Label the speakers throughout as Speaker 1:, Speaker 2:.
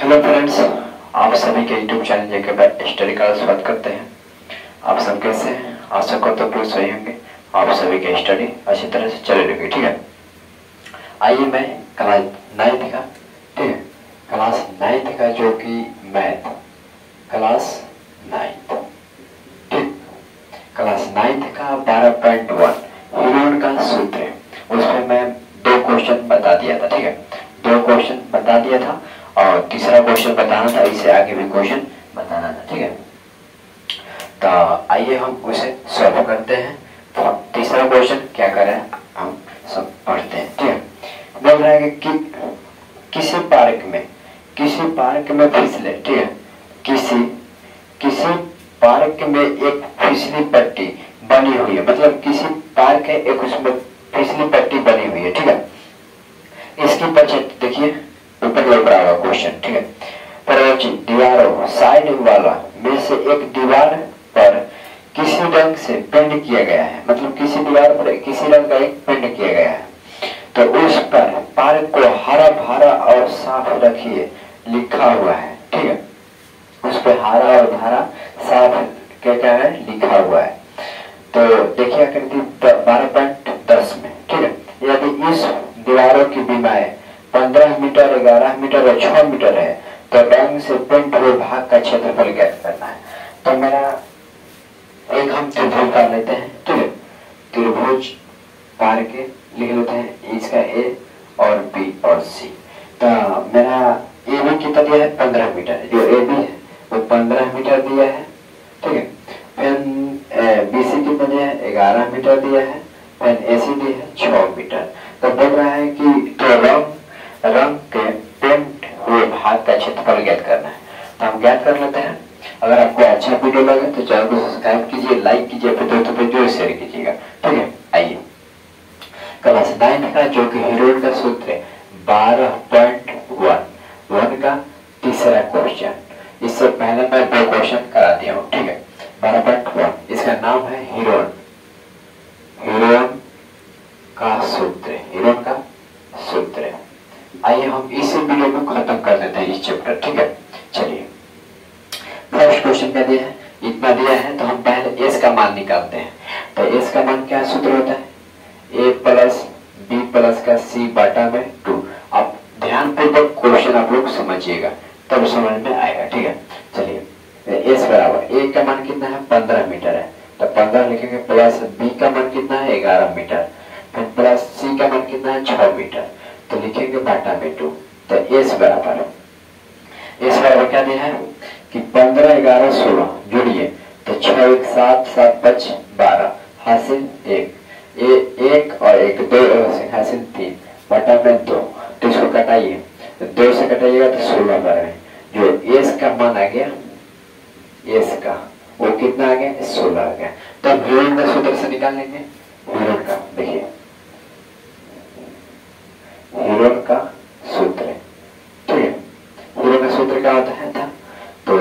Speaker 1: Hello friends, आप सभी के यूट्यूब चैनल जेके स्टडी का स्वागत करते हैं। आप सब कैसे हैं? आशा करता हूँ पूरे सही होंगे। आप सभी की स्टडी अच्छी तरह से चल रही है, ठीक है। आइए मैं क्लास 9th का, ठीक है, क्लास 9th का जो कि मैथ क्लास 9th, ठीक, क्लास 9th का 12.1 हीरोन का सूत्र है। उस पर मैं 2 क्वेश्चन बता दिया था, ठीक है, 2 क्वेश्चन बता दिया था और तीसरा क्वेश्चन बताना था, इससे आगे भी क्वेश्चन बताना था, ठीक है। तो आइए हम उसे सॉल्व करते हैं। तो तीसरा क्वेश्चन क्या कर रहे हैं हम सब पढ़ते हैं, ठीक है। बोल रहा है कि किसी पार्क में फिसले, ठीक है, किसी पार्क में एक फिसली पट्टी बनी हुई है, मतलब किसी पार्क है, एक उसमें फिसली पट्टी बनी हुई है, ठीक है। इसकी बचत देखिए ऊपर लग रहा होगा क्वेश्चन, ठीक है। पर दीवारों साइड वाला में से एक दीवार पर किसी रंग से पेंट किया गया है, मतलब किसी दीवार पर किसी रंग का एक पेंट किया गया है, तो उस पर पार्क को हरा भरा और साफ रखिए लिखा हुआ है, ठीक है। उस पर हरा और भरा साफ क्या है लिखा हुआ है। तो देखिए आकृति 12.10 में, ठीक है, यदि इस दीवारों की बीमाएं 15 मीटर, 11 मीटर और 6 मीटर है तो रंग से पेंट हुए भाग का क्षेत्रफल ज्ञात करना है। तो मेरा एक हम त्रिभुज कर लेते हैं, ठीक है, त्रिभुज पार के लिख लेते हैं, इसका ए और बी और सी। तो मेरा ए बी कितना दिया है 15 मीटर, जो ए बी है वो 15 मीटर दिया है, ठीक है। फिर बी सी कितना दिया है 11 मीटर दिया है, फिर ए सी दिया है 6 मीटर। तो बोल रहा है कि तो रंग के पेंट हुए भाग का क्षेत्रफल ज्ञात करना है। तो हम ज्ञात कर लेते हैं। अगर आपको अच्छा वीडियो लगे तो चैनल को सब्सक्राइब कीजिए, लाइक कीजिए, फिर दोस्तों पे जरूर शेयर कीजिएगा, ठीक है। आइए क्लास 9 का जो कि हीरोन का सूत्र है 12.1 का तीसरा क्वेश्चन। इससे पहले मैं 2 क्वेश्चन करा दिया हूँ, ठीक है। 12.1 इसका नाम है हीरोन का सूत्र। आइए हम इस वीडियो को खत्म कर देते हैं, इस चैप्टर, ठीक है। चलिए फर्स्ट क्वेश्चन क्या दिया है, इतना दिया है, तो हम पहले एस का मान निकालते हैं। तो एस का मान क्या सूत्र होता है, ए प्लस बी प्लस का सी बटा में 2। अब ध्यान पूर्वक क्वेश्चन आप लोग समझिएगा तब समझ में आएगा, ठीक है। चलिए एस बराबर ए का मान कितना है 15 मीटर है, तो 15 लिखेंगे, प्लस बी का मान कितना है 11 मीटर, फिर प्लस सी का मान कितना है 6 मीटर, तो लिखेंगे बटा में 2। तो एस बराबर क्या दिया है कि 15 11 16 जोड़िए तो 6 1 7 7 5 12 हासिल 1 और 1 2 हासिल 3 बटा में 2। तो इसको कटाइए, तो 2 से कटाइएगा तो 16 बराबर। जो एस का मान आ गया, एस का वो कितना आ गया 16 आ गया। तो अब हीरोन का सूत्र से निकाल लेंगे। हीरोन का देखिए, हीरोन का सूत्र, ठीक है। हीरोन का सूत्र क्या होता है था, तो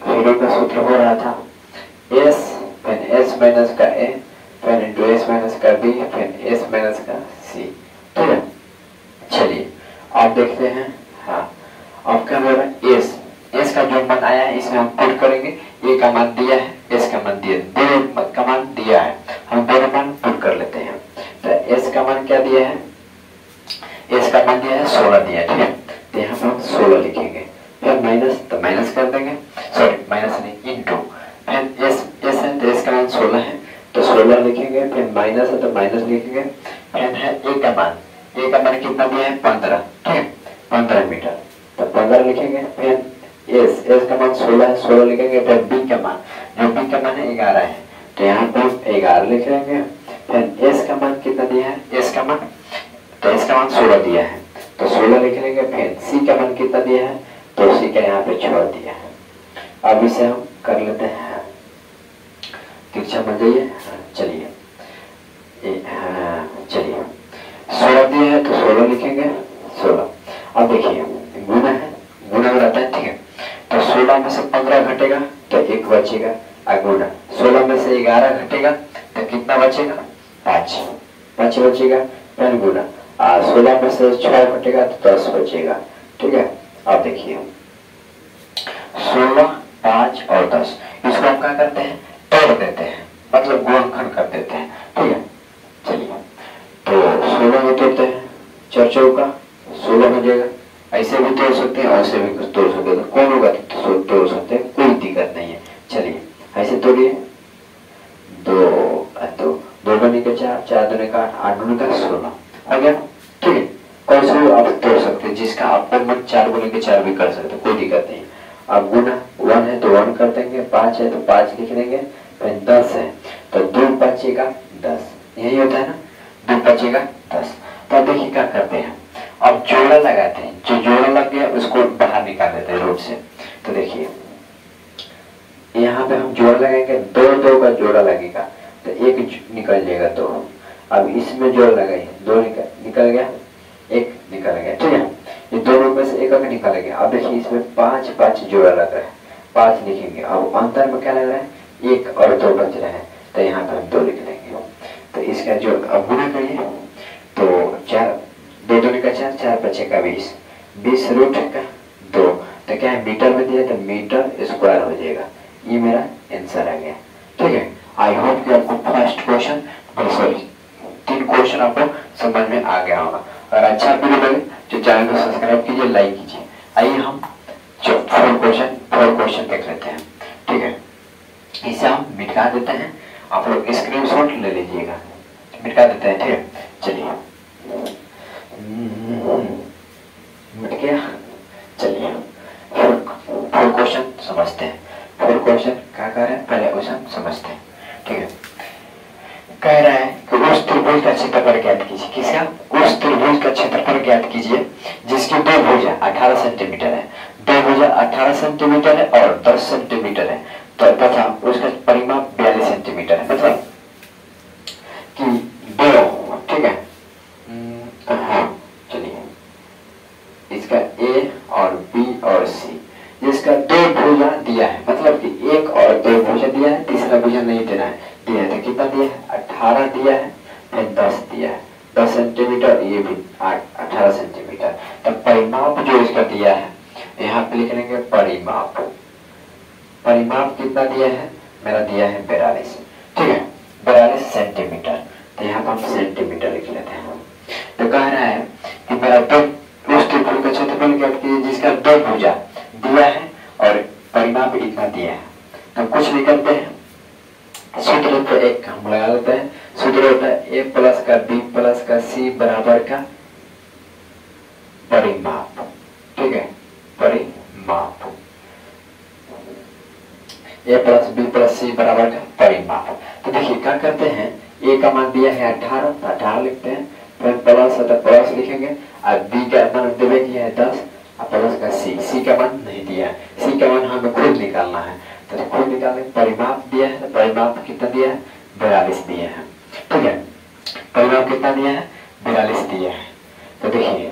Speaker 1: हीरोन का सूत्र हो रहा था एस फिर एस माइनस का ए फिर इंटू एस माइनस का बी फिर एस माइनस का सी, ठीक है। चलिए अब देखते हैं। हाँ अब क्या हो रहा है, एस का जो मान आया है इसमें हम पुट करेंगे। ए का मान दिया है, एस का मान दिया, दो का मान दिया है, हम दोनों मान पुट कर लेते हैं। तो एस का मान क्या दिया है, एस का मान दिया है 16 दिया है, ठीक है। तो यहाँ पर हम 16 लिखेंगे, फिर माइनस तो माइनस कर देंगे, सॉरी माइनस नहीं इंटू, फिर एस है तो एस का मान 16 है तो 16 लिखेंगे, फिर माइनस है तो माइनस लिखेंगे, फिर है ए का मान कितना दिया है 15, ठीक है, 15 मीटर, तो 15 लिखेंगे, फिर एस का मान 16 है 16 लिखेंगे, फिर बी का मान है 11 है तो यहाँ पर 11 लिख लेंगे, फिर एस का मान कितना दिया है, एस का मान 16 दिया है तो 16 लिख लेंगे, फिर सी का मान कितना दिया है, तो सी का यहाँ पे 6 दिया है। अब इसे हम कर लेते हैं, तिरछा बन जाइए। चलिए चलिए 16 दिया है तो 16 लिखेंगे 16। अब देखिए गुना रहता है, ठीक है। तो 16 में से 15 घटेगा तो 1 बचेगा, गुना 16 में से 11 घटेगा तो कितना बचेगा 5 बचेगा, फिर गुना 16 में से 6 घटेगा तो 10 बचेगा, ठीक है। अब देखिए 10। इसको हम क्या करते हैं, तोड़ देते हैं, मतलब गुणनखंड कर देते हैं, ठीक है। चलिए तो 16 में तोड़ते हैं, 4 चौका 16 हो जाएगा। ऐसे भी तोड़ सकते हैं, ऐसे भी कुछ तोड़ सकते हैं, कौन होगा तो तोड़ सकते हैं, कोई दिक्कत नहीं है। चलिए ऐसे तोड़िए, 2 2 दूनी का 4, 4 दूनी का 8, 8 दूनी का 16 आ गया, ठीक है। कौन सा आप तोड़ सकते हैं, जिसका आपको मन 4 गुने के 4 भी कर सकते हैं, कोई दिक्कत नहीं। अब गुना 1 है तो 1 कर देंगे, 5 है तो 5 लिख देंगे, फिर 10 है तो 2 बचेगा 10, यही होता है ना, 2 बचेगा 10। तो अब देखिए क्या करते हैं, अब जोड़ा लगाते हैं, जो जोड़ा लग गया उसको बाहर निकाल देते हैं रूट से। तो देखिए यहाँ पे हम जोड़ा लगाएंगे, 2 का जोड़ा लगेगा तो 1 निकल जाएगा 2। अब इसमें जोड़ लगाइए, 2 निकल गया, 1 निकल गया, ठीक है। ये दोनों में से एक निकल गया। अब देखिए इसमें 5 जोड़ा लग रहा है, 5 लिखेंगे। अब अंतर में क्या लग रहा है, 1 और 2 बच रहे हैं, तो यहाँ पर हम 2 लिख देंगे। तो इसका जो अब गुना करिए तो 4 2 दूनी का 4, 4 बचेगा 20, 20 रूट का 2, तो क्या है मीटर में दिया तो मीटर स्क्वायर हो जाएगा। ये मेरा आंसर आ गया, ठीक है। आई होप कि आपको फर्स्ट क्वेश्चन, सॉरी 3 क्वेश्चन आपको समझ में आ गया होगा। अगर अच्छा वीडियो लगे तो चैनल को सब्सक्राइब कीजिए, लाइक कीजिए। आइए हम 4 क्वेश्चन देख लेते हैं, ठीक है। इसे हम मिटा देते हैं, आप लोग स्क्रीनशॉट ले लीजिएगा, मिटा देते हैं, ठीक है। चलिए मिट गया। चलिए 4 क्वेश्चन समझते हैं। 4 क्वेश्चन क्या कह रहे हैं, पहले क्वेश्चन समझते हैं, ठीक है। कह रहा है कि उस त्रिभुज का क्षेत्रफल ज्ञात कीजिए। किसका, उस त्रिभुज का क्षेत्रफल ज्ञात कीजिए जिसकी 2 भुजा 18 सेंटीमीटर है, 2 भुजा 18 सेंटीमीटर है और 10 सेंटीमीटर है, तो तथा उसका परिमाप 42 सेंटीमीटर है। मतलब कि 2, ठीक है। हाँ चलिए इसका ए और बी और सी, जिसका 2 भुजा दिया है, मतलब कि 1 और 2 भुजा दिया है, तीसरा भुजा नहीं देना है, दिया है तो कितना दिया है, 18 दिया है, फिर 10 दिया है, 10 सेंटीमीटर, ये भी 18 सेंटीमीटर। तब परिमाप जो इसका दिया है, यहाँ पे लिख लेंगे परिमाप। परिमाप कितना दिया है, मेरा दिया है 42, ठीक है, 42 सेंटीमीटर। तो यहाँ पर हम सेंटीमीटर लिख लेते हैं। तो कह रहा है कि मेरा 2 उस त्रिभुज का क्षेत्रफल ज्ञात कीजिए जिसका 2 भुजा दिया है और परिमाप इतना दिया है। तो कुछ निकलते हैं, सूत्र तो एक हम लगा लेते हैं। सूत्र होता है a प्लस का b प्लस का c बराबर का परिमाप, ठीक है, परिमाप। a plus b plus c बराबर का परिमाप। तो देखिए क्या करते हैं, a का मान दिया है 18, 18 लिखते हैं, फिर प्लस है तो प्लस लिखेंगे, और b का मान देवे किया है 10, और प्लस का c का मान नहीं दिया है, c का मान हमें खुद निकालना है। तो खुद निकालने, परिमाप दिया है, तो परिमाप कितना दिया है, 42 दिया है, ठीक है। परिमाप कितना दिया है, 42 दिया है। तो देखिए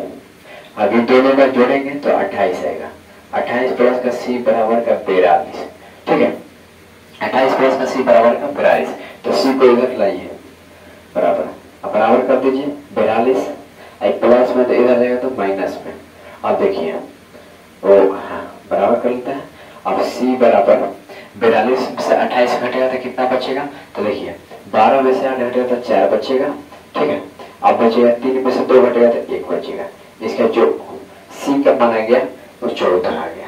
Speaker 1: अभी दोनों का जोड़ेंगे तो 28 आएगा, 28 प्लस का c बराबर का 42, ठीक है। 28 प्लस का c बराबर का 42, तो c को इधर लाइए बराबर, अब बराबर कर दीजिए 42, प्लस में तो इधर जाएगा तो माइनस में। अब देखिए वो हाँ बराबर कर लेते हैं। अब c बराबर 42 से 28 घटेगा तो कितना बचेगा, तो देखिए 12 में से 8 घटेगा तो 4 बचेगा, ठीक है। अब बचेगा 3 में से 2 घटेगा तो 1 बचेगा। इसका जो c का मान आ गया वो 14 आ गया।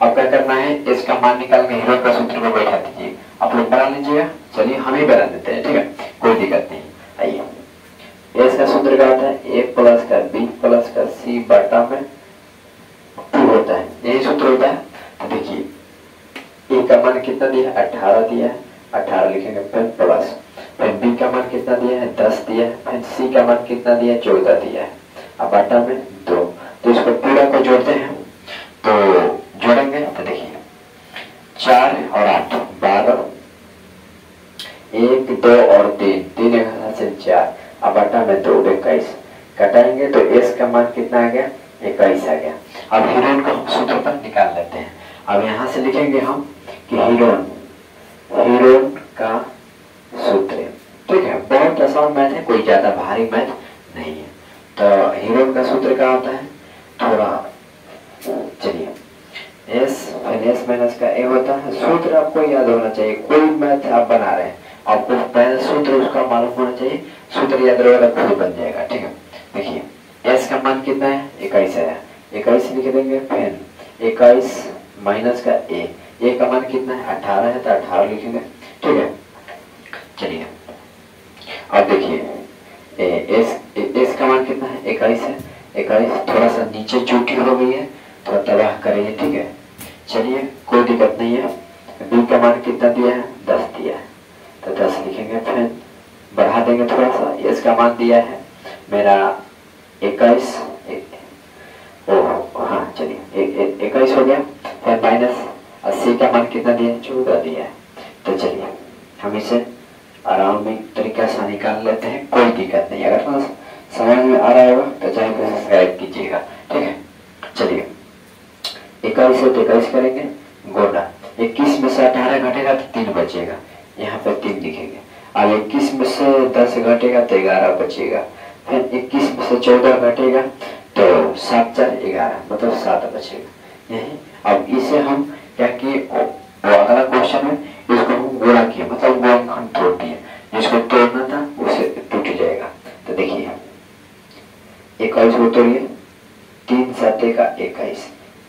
Speaker 1: अब क्या करना है, इसका मान निकाल के हीरो का सूत्र में बैठा दीजिए, आप लोग बना लीजिएगा। चलिए हम ही बना देते हैं, ठीक है, कोई दिक्कत नहीं। आइए इसका सूत्र क्या होता है, a प्लस का b प्लस का c बटा में 2 होता है, यही सूत्र होता है। तो देखिए a का मान कितना दिया है, 18 दिया है, 18 लिखेंगे, फिर प्लस, फिर b का मान कितना दिया है, 10 दिया है, फिर c का मान कितना दिया है, 14 दिया है, अब बटा में 2। तो इसको पूरा को जोड़ते हैं, तो जोड़ेंगे तो देखिए 4 और 8 12, 1 2 और 3 3 से 4, अब बटा में 2 21, घटाएंगे तो s का मान कितना आ गया, 21 आ गया। अब हीरोन को हम सूत्र पर निकाल लेते हैं। अब यहाँ से लिखेंगे हम कि हीरोन का सूत्र, ठीक है, बहुत आसान मैथ है, कोई ज्यादा भारी मैथ नहीं है। तो हीरोन का सूत्र क्या होता है, थोड़ा चलिए s एस माइनस का ए होता है। सूत्र आपको याद होना चाहिए, कोई मैथ आप बना रहे हैं आपको पहले सूत्र उसका मालूम होना चाहिए, सूत्र याद रहेगा खुद बन जाएगा। ठीक है, देखिए एस का मान कितना है 21 है, 21 लिख देंगे। फिर 21 माइनस का ए का मान कितना है 18 है तो 18 लिखेंगे। ठीक है, चलिए अब देखिए एस का मान कितना है 21 है, 21 थोड़ा सा नीचे चोटी हो गई है, थोड़ा तबाह करेंगे। ठीक है, चलिए कोई दिक्कत नहीं है। बी का मान कितना दिया है 10 दिया है तो 10 लिखेंगे। फिर बढ़ा देंगे थोड़ा सा, एस का मान दिया है मेरा 21, हाँ चलिए 21 हो गया। फिर माइनस 80 का मान कितना दिया है 14 दिया है। तो चलिए हम इसे आराम में तरीका से निकाल लेते हैं, कोई दिक्कत नहीं। अगर समझ में आ रहा होगा तो चाहे तो सब्सक्राइब कीजिएगा। ठीक है, चलिए 21 से 21 करेंगे गुणा 21 में से 18 घटेगा तो 3 बचेगा, यहाँ पे 3 लिखेंगे। अब 21 में से 10 घटेगा तो 11 बचेगा। फिर 21 में से 14 घटेगा तो 7 4 11 मतलब 7 बचेगा। यही अब इसे हम क्या किए, अगला क्वेश्चन में इसको हम गुणा किए मतलब गुणनखंड तोड़ दिए, जिसको तोड़ना था उसे टूट जाएगा। तो देखिए 21 को तोड़िए, 3 7 का 21,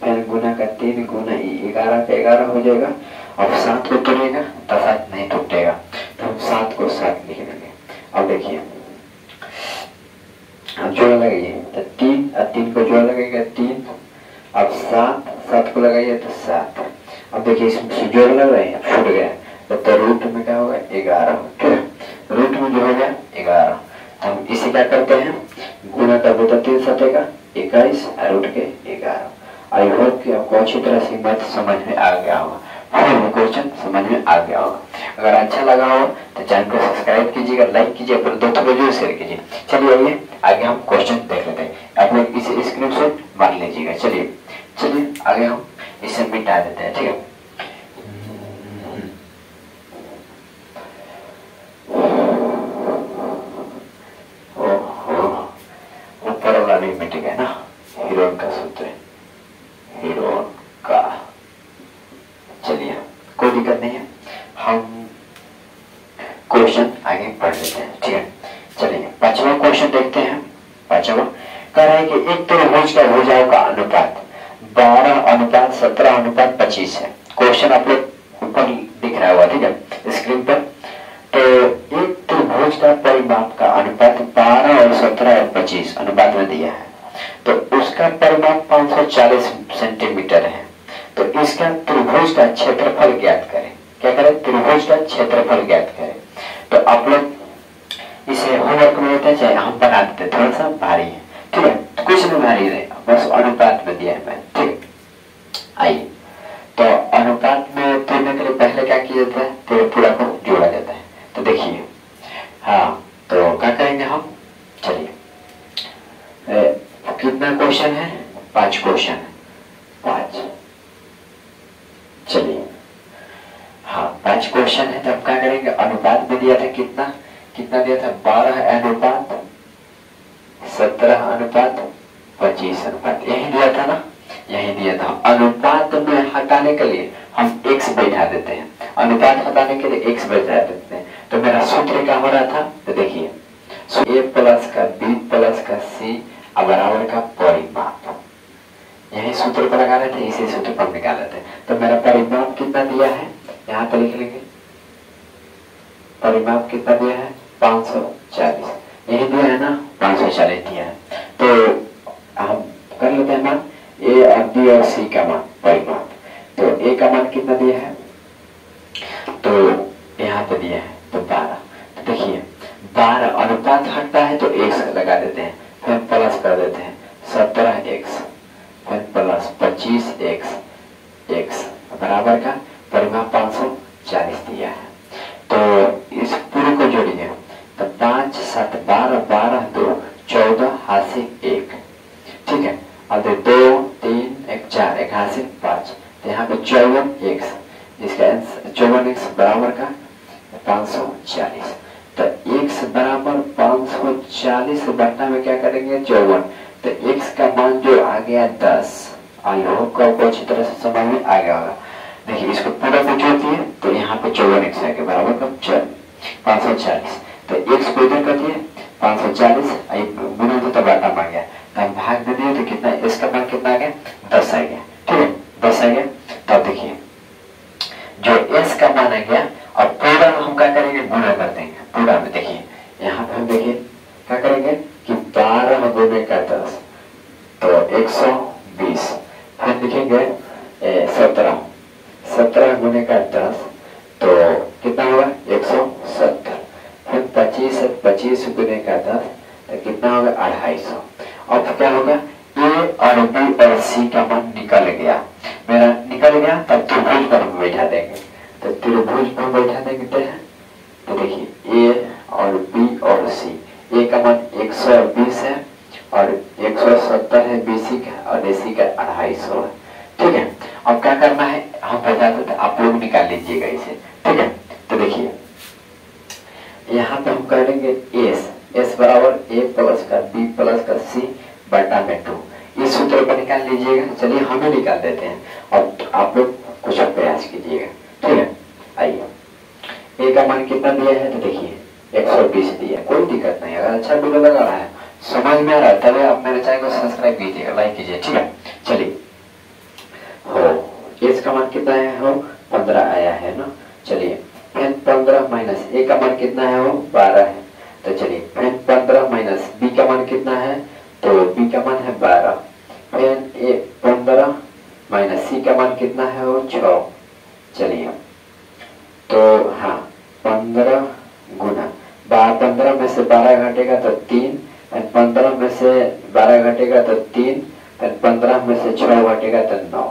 Speaker 1: फिर गुना का 3 गुना 11 का 11 हो जाएगा। अब 7 को तोड़ेगा तो 7 नहीं टूटेगा तो हम 7 को 7 लिख देंगे। अब देखिए अब जोड़ लगाइए तो 3 और 3 को जोड़ लगेगा 3, अब 7 को लगाइए तो 7। अब देखिए इसमें जोड़ लग रहे हैं, छूट गया तो रूट में क्या होगा 11। ठीक है, रूट में जो हो गया 11 तो हम इसे क्या करते हैं गुना कर देते 3 7 का 21 और रूट के 11। आई होप कि आपको अच्छी तरह से मैथ समझ में आ गया होगा, क्वेश्चन समझ में आ गया होगा। अगर अच्छा लगा हो तो चैनल को सब्सक्राइब कीजिएगा, लाइक कीजिए, अपने दोस्तों को जरूर शेयर कीजिए। चलिए आइए आगे हम क्वेश्चन देख लेते हैं, आप लोग इसे स्क्रीनशॉट मार लीजिएगा। चलिए आगे हम इसे मिटा देते हैं। ठीक है, ऊपर वाला भी मिट गया ना, हीरोन का सूत्र है, हीरोन का। चलिए कोई दिक्कत नहीं है, हम क्वेश्चन आगे पढ़ लेते हैं। ठीक है, चलिए 5वां क्वेश्चन देखते हैं। 5वां कह रहा है कि एक त्रिभुज का भुजाओं का अनुपात 12:17:25 है। क्वेश्चन आप लोग ऊपर दिख रहा होगा, ठीक है स्क्रीन पर। तो एक त्रिभुज का परिमाप का अनुपात 12 और 17 और 25 अनुपात में दिया है, तो उसका परिमाप 540 सेंटीमीटर है। तो इसका त्रिभुज का क्षेत्रफल ज्ञात करें। क्या करें, त्रिभुज का क्षेत्रफल ज्ञात करें। तो आप लोग इसे होमवर्क में होते हैं, चाहे हम बना देते, थोड़ा सा भारी है। ठीक है, तो कुछ भी भारी नहीं, बस अनुपात में दिया है मैं। ठीक, आइए तो अनुपात में तोड़ने के लिए पहले क्या किया जाता है, तो पूरा को जोड़ा जाता है। तो देखिए हाँ, तो क्या करेंगे हम, चलिए कितना क्वेश्चन है 5 क्वेश्चन है, 5। चलिए हाँ 5 क्वेश्चन है, तो हम क्या करेंगे, अनुपात में दिया था कितना दिया था 12:17:25 यही दिया था ना, यही दिया था। अनुपात में हटाने के लिए हम x बैठा देते हैं, अनुपात हटाने के लिए x बैठा देते हैं। तो मेरा सूत्र क्या हो रहा था, तो देखिए a प्लस का b प्लस का c बराबर का परिमाप, यही सूत्र पर लगा रहे थे, इसी सूत्र पर निकाल लेते। तो मेरा परिमाप कितना दिया है, यहाँ पर लिख लेंगे, परिमाप कितना दिया है 540, यही दिया है ना 540 दिया है। तो हम कर लेते हैं मान ए और बी और सी का मान परिमाप। तो ए का मान कितना दिया है, तो यहाँ पे दिया है तो 12। तो देखिए 12 अनुपात हटता है तो x लगा देते हैं, फिर प्लस कर देते हैं 17x, फिर प्लस 25x बराबर का परिमाप 540 दिया है। तो इस पूरे को जोड़िए तो 5 7 12 12 2 14 हाथ 1। ठीक है, अब 2 3 1 4 1 हाथ 5, तो यहाँ पे 54x, जिसका 54x बराबर का 540। तो x बराबर 540 बटा में क्या करेंगे 54, तो x का मान जो आ गया 10। आई होप आपको अच्छी तरह से समझ में आ गया होगा। देखिए इसको पूरा को जोड़ दिए तो यहाँ पे 54x आएगा बराबर कब 540। तो x को इधर कर दिए 540 गुना तो बाटा आ गया, तो हम भाग दे दिए तो कितना s का मान कितना आ गया 10 आ गया। ठीक है 10 आ गया। तब देखिए जो s का मान आ गया और पूरा हम क्या करेंगे गुना कर देंगे पूरा में। देखिए यहाँ पे हम देखिए क्या करेंगे कि 12 गुने का 10 तो 120, फिर लिखेंगे 17 गुने का 10 तो कितना होगा 170, फिर 25 गुने का 10 तो कितना होगा 250। अब क्या होगा ए और बी और सी का मान निकल गया, मेरा निकल गया। तब त्रिभुज पर हम बैठा देंगे, तो त्रिभुज पर बैठा देंगे तो देखिए ए और बी और सी, ए का मान 120 है और 170 है बीसी का और एसी का 250 है। ठीक है अब क्या करना है हम बता देते, आप लोग निकाल लीजिएगा इसे। ठीक है तो देखिए यहाँ पे हम करेंगे एस बराबर ए प्लस का बी प्लस का सी बटा में 2, इस सूत्र को निकाल लीजिएगा। चलिए हमें निकाल देते हैं और आप लोग कुछ प्रयास कीजिएगा। ठीक है आइए ए का मान कितना दिया है तो देखिए 120 दिया, कोई दिक्कत नहीं। अगर अच्छा वीडियो लगा रहा है समझ में आ रहा है तब आप मेरे चैनल को सब्सक्राइब कीजिएगा, लाइक कीजिए। ठीक है चलिए हो एस का मान कितना है हो 15 आया है ना। चलिए फिर 15 माइनस ए का मान कितना है हो 12 है, तो चलिए फिर 15 माइनस बी का मान कितना है तो बी का मान है 12, फिर 15 माइनस सी का मान कितना है वो 6। चलिए तो हाँ 15 गुना 15 में से 12 घटेगा तो 3, 15 में से 12 घटेगा तो 3, 15 में से 6 घटेगा तो 9।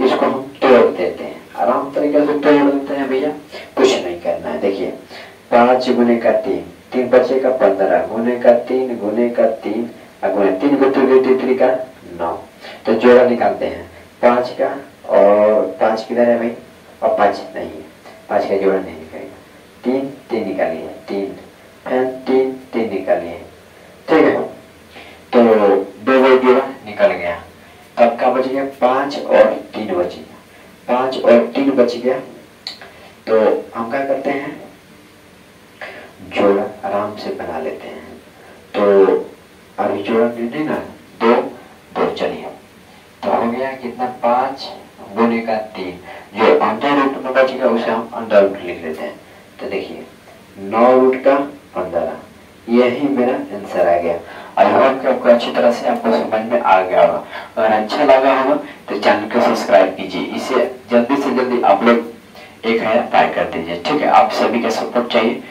Speaker 1: इसको हम तोड़ देते हैं, आराम तरीके से तोड़ देते हैं भैया, कुछ नहीं करना है। देखिए 5 गुने का 3 बचेगा 15 गुने का 3 गुने का 3 गुने 3 गुने का 9। तो जोड़ा निकालते हैं 5 का और 5 किधर है भाई और 5 नहीं है, 5 का जोड़ा नहीं निकलेगा। 3 निकालिए 3 निकालिए। ठीक है तो 2 जोड़ा निकल गया, तब का बच गया 5 और 3 बच गया, 5 और 3 बच गया। तो हम क्या करते हैं जोड़ा आराम से बना लेते हैं। तो अभी जोड़ा नहीं ना 2 चलिए तो हो गया कितना 5 गुने का 3, जो अंडर रूट में बच गया उसे हम अंडर रूट लिख लेते हैं। तो देखिए 9 रूट का 15, यही मेरा आंसर आ गया। आई होप कि आपको अच्छी तरह से आपको समझ में आ गया होगा। अगर अच्छा लगा होगा तो चैनल को सब्सक्राइब कीजिए, इसे जल्दी से जल्दी आप लोग 1000 पार कर दीजिए। ठीक है आप सभी का सपोर्ट चाहिए।